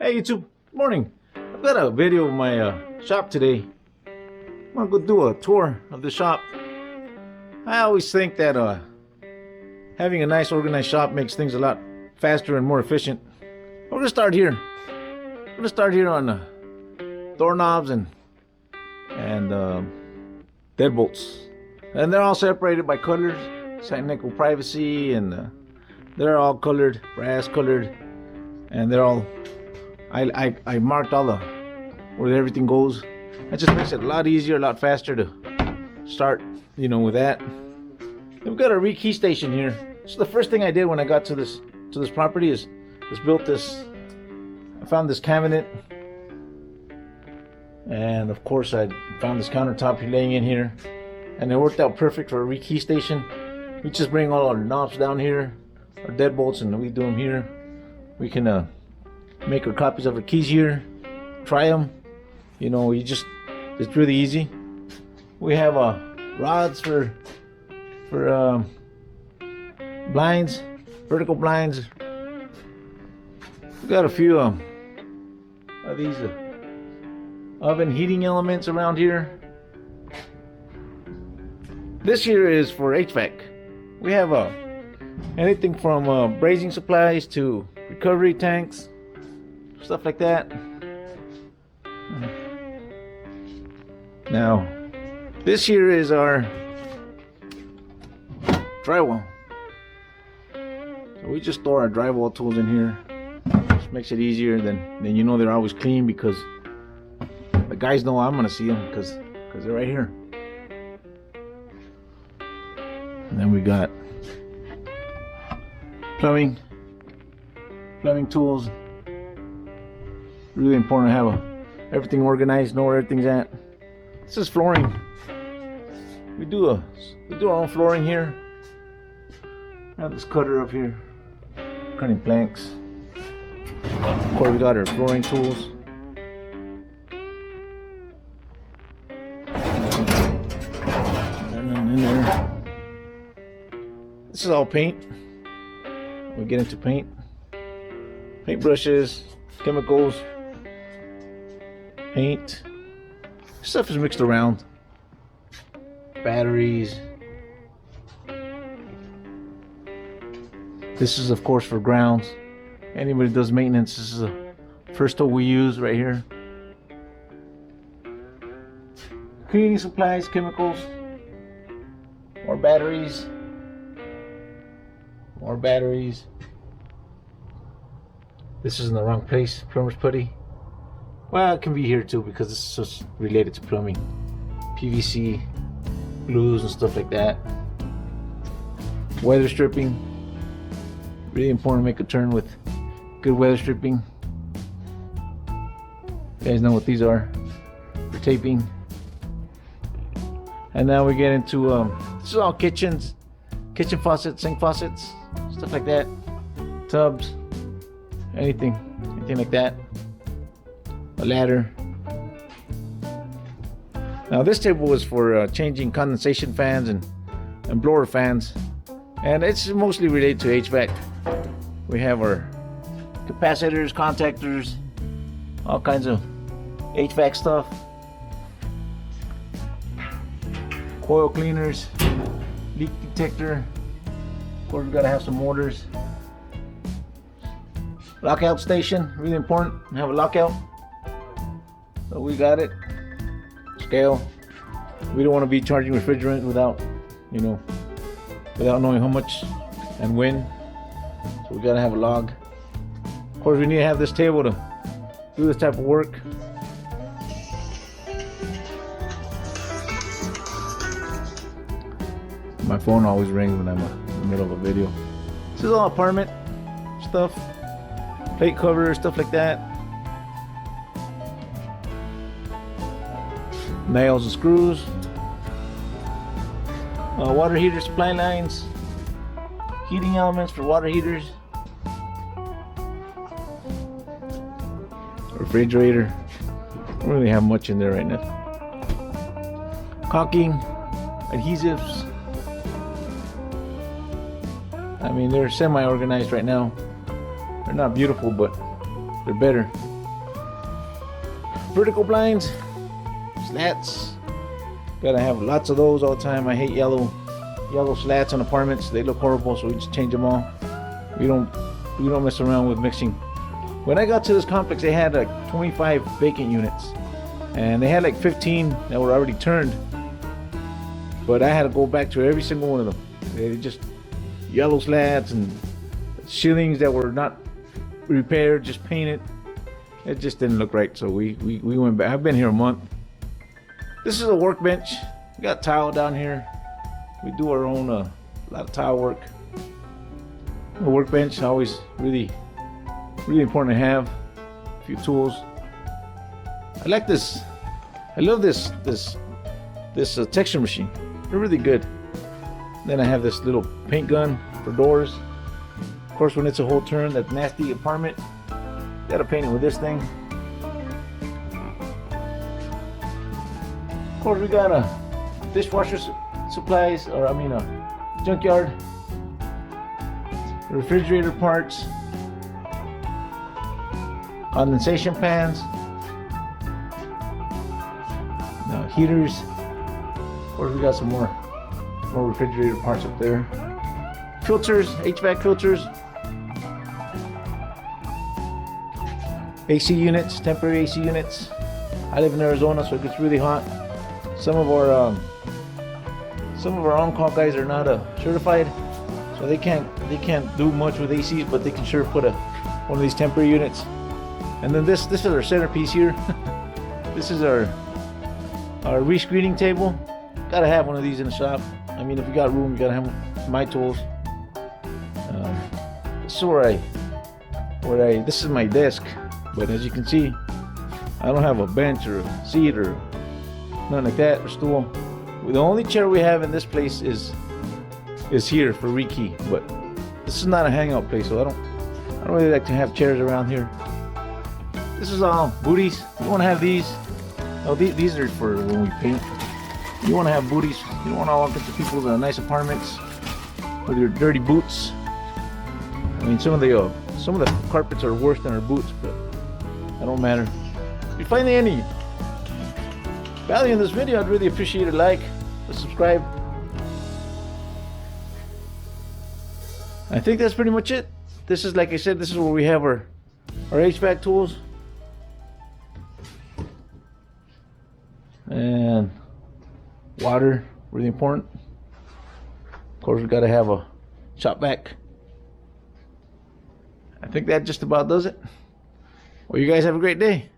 Hey YouTube, morning. I've got a video of my shop today. I'm gonna go do a tour of the shop. I always think that having a nice organized shop makes things a lot faster and more efficient. We're gonna start here. We're gonna start here on doorknobs and deadbolts, and they're all separated by colors, technical privacy, and they're all colored, brass colored, and they're all. I marked all the where everything goes. That just makes it a lot easier, a lot faster to start, with that. We've got a rekey station here. So the first thing I did when I got to this property is built this. I found this cabinet, and of course I found this countertop laying in here, and it worked out perfect for a rekey station. We just bring all our knobs down here, our deadbolts, and we do them here. We can make our copies of our keys here, try them. It's really easy. We have rods for blinds, vertical blinds. We got a few of these oven heating elements around here. This here is for HVAC. We have anything from brazing supplies to recovery tanks, stuff like that. Now, this here is our drywall. So we just store our drywall tools in here. Just makes it easier. Then they're always clean, because the guys know I'm gonna see them because they're right here. And then we got plumbing tools. Really important to have everything organized, know where everything's at. This is flooring. We do our own flooring here. I have this cutter up here, cutting planks. Of course, we got our flooring tools. And then in there, this is all paint. We get into paint brushes, chemicals, paint. Stuff is mixed around. Batteries. This is of course for grounds. Anybody does maintenance, this is the first tool we use right here. Cleaning supplies, chemicals, more batteries. This is in the wrong place, plumber's putty. Well, it can be here too, because this is just related to plumbing. PVC, glues and stuff like that. Weather stripping. Really important to make a turn with good weather stripping. You guys know what these are. For taping. And now we get into, this is all kitchen faucets, sink faucets, stuff like that. Tubs, anything like that. A ladder. Now this table was for changing condensation fans and blower fans, and it's mostly related to HVAC. We have our capacitors, contactors, all kinds of HVAC stuff, coil cleaners, leak detector. Of course, we gotta have some motors. Lockout station, really important to have a lockout. So we got it. Scale. We don't want to be charging refrigerant without knowing how much and when. So we gotta have a log. Of course, we need to have this table to do this type of work. My phone always rings when I'm in the middle of a video. This is all apartment stuff, plate covers, stuff like that. Nails and screws, water heater supply lines, heating elements for water heaters, refrigerator. I don't really have much in there right now. Caulking, adhesives. I mean, they're semi-organized right now. They're not beautiful, but they're better. Vertical blinds, slats. Gotta have lots of those all the time. I hate yellow slats on apartments. They look horrible, so we just change them all. We don't mess around with mixing. When I got to this complex, they had like 25 vacant units, and they had like 15 that were already turned. But I had to go back to every single one of them. They just yellow slats and ceilings that were not repaired, just painted. It just didn't look right, so we went back. I've been here a month. This is a workbench. We got tile down here. We do our own a lot of tile work. The workbench always really important to have. A few tools. I like this. I love this texture machine. They're really good. Then I have this little paint gun for doors. Of course, when it's a whole turn, that nasty apartment, gotta paint it with this thing. Of course, we got a dishwasher supplies, or I mean a junkyard. Refrigerator parts, condensation pans, heaters. Of course, we got some more refrigerator parts up there. Filters, HVAC filters, AC units, temporary AC units. I live in Arizona, so it gets really hot. Some of our on-call guys are not certified, so they can't do much with ACs, but they can sure put one of these temporary units. And then this is our centerpiece here. This is our rescreening table. Gotta have one of these in the shop. I mean, if you got room, you gotta have my tools. This is where this is my desk, but as you can see, I don't have a bench or a seat or nothing like that, or stool. The only chair we have in this place is here for Riki, but this is not a hangout place, so I don't really like to have chairs around here. This is all booties. You want to have these. Oh, these are for when we paint. You want to have booties. You don't want to walk into people's nice apartments with your dirty boots. I mean, some of the carpets are worse than our boots, but that don't matter. If you find any value in this video, I'd really appreciate a like, a subscribe. I think that's pretty much it. This is, like I said, this is where we have our HVAC tools. And water, really important. Of course, we got to have a shop vac. I think that just about does it. Well, you guys have a great day.